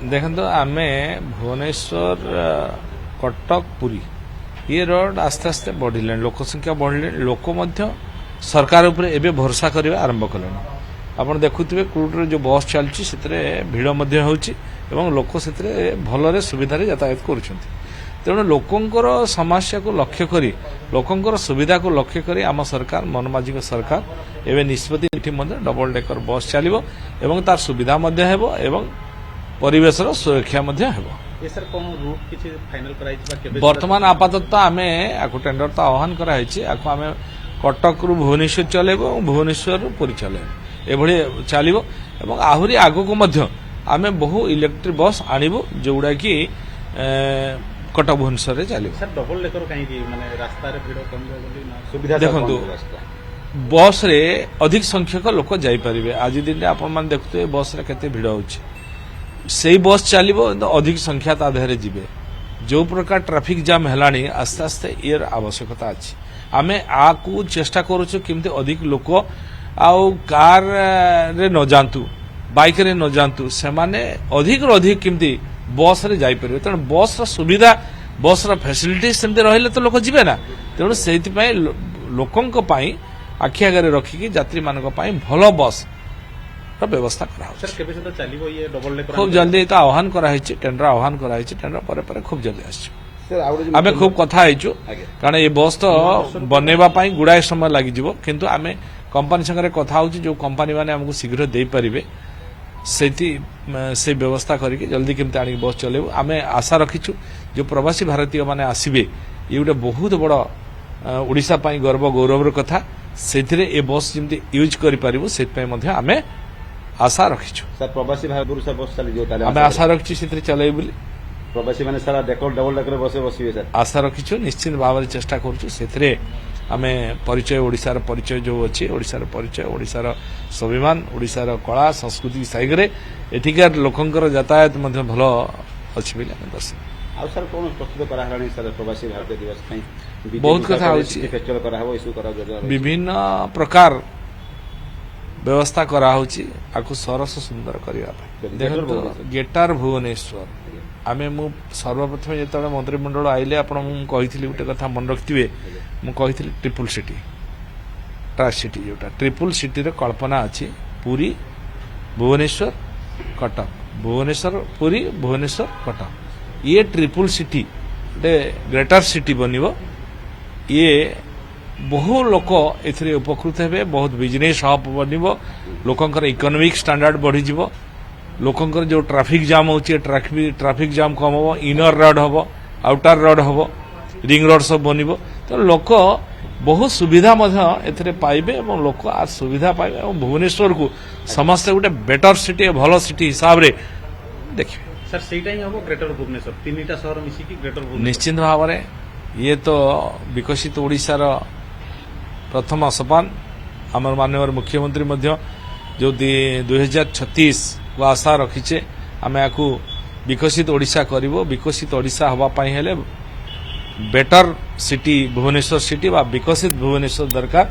देखो आम भुवनेश्वर कटक पुरी ये रोड आस्ते आस्ते बढ़िले लोक संख्या बढ़िले लोक सरकार उपर एबे भरोसा करने आरंभ कले आपड़ देखुवे क्रूड्रे जो बस चलती से भिड़ होती लोक से भलरे सुविधा यातायात कर तेणु लोकंर समस्या को लक्ष्य करी लोकंर सुविधा को लक्ष्य करी आम सरकार मनमाझी सरकार एवं निष्पत्ति डबल डेकर बस चलो एवं तार सुविधा एवं परिवेशर सुरक्षा बर्तमान आपातत आम टेंडर तो आह्वान कराई आम कटक रु भुवनेश्वर चलेब भुवनेश्वर पुरी चलेब एभली चलो आहरी आगक आम बहु इलेक्ट्रिक बस आणबू जोड़ा कि कटक भुवनेश्वर चलो देखो बस रे अधिक संख्यक लोक जापरेंगे आज दिन में आपण देखुए बस रे केते भिड़ होची से बस चलो अधिक संख्या ता देहरे जीवे जो प्रकार ट्रैफिक जाम हेलानी आस्ते आस्ते यार आवश्यकता अच्छी आम आकु चेष्टा करुचु किमती अधिक लोक आउ कार रे न जातु बाइक रे न जातु से माने अधिक रु अधिक किमती बस रे जाई परिबे तेणु बस रा सुविधा बस रा फैसिलिटी सेमती रहिले तो लोक जीवे ना तेणु सेति पई लोकंक पई आखि आगे रखिकी यात्री मानक पई भलो बस व्यवस्था करा खूब जल्दी तो आह्वान कराई टेंडर आह्वान कराई टेंडर पर खूब जल्दी आम खूब कथा कारण ये बस तो बनवाई गुड़ाए समय लगे किंतु आम कंपनी संगे कथा हो जो कंपनी मैंने आमको शीघ्र दे पारे से व्यवस्था करके जल्दी केमती आनी बस चलेबू आम आशा रखीचु जो प्रवासी भारतीय माने आसबे ये गोटे बहुत बड़ ओडिशा पाई गर्व गौरवर कथा से ए बस जमी यूज करूँ से आम आशा रखीचु सर प्रवासी भाई बस चली आम आशा रखी से चल प्रवासी मैंने सारा डबल डेकर बस बसवे सर आशा रखीचु निश्चित भाव में चेष्टा करें आम परिचय ओडिशार परिचय जो अच्छी ओडिशार परिचय ओडिशार स्वाभिमान ओडिशार कला संस्कृति साइगरे एठिकार लोकंकर यातायात भल अच्छी बोली आम दर्शक आउ सर कौन प्रस्तुत करा सर प्रवासी भारतीय दिवस बहुत कथा विभिन्न प्रकार व्यवस्था कराऊँगी आपको सरस सुंदर करने देखो गेटार भुवनेश्वर आम मु सर्वप्रथम जो मंत्रिमंडल आइले आप गोटे कथा मन रखिए मुझे ट्रिपल सिटी ट्रांस सिटी जोटा ट्रिपल सिटी कल्पना अच्छी पुरी भुवनेश्वर कटक भुवनेश्वर पुरी भुवनेश्वर कटक ये ट्रिपल सिटी गोटे ग्रेटर सिटी बनव ये बहु लोक ए उपकृत हे बहुत बिजनेस हब बन लोकंर इकोनॉमिक स्टैंडर्ड बढ़ी लोकंर जो ट्रैफिक जाम होची ट्रैफिक जाम कम हम इनर रोड हम आउटर रोड हम रिंग रोड सब बन तो लोक बहुत सुविधा पाइबे और लोक आज सुविधा पाइबे और भुवनेश्वर को समस्त गोटे बेटर सिटी भल सिटी हिसाब से देखिए सर सेटा ही हम ग्रेटर भुवनेश्वर तीनटा शहर मिसिकी ग्रेटर भुवनेश्वर निश्चित भाव में ये तो विकसित ओडिशार प्रथम सोपान आमर माननीय मुख्यमंत्री जो 2036 को आशा रखीचे आम या विकसित ओडिशा करिवो विकसित ओडिशा हवापाई हेले बेटर सिटी भुवनेश्वर सिटी वा विकसित भुवनेश्वर दरकार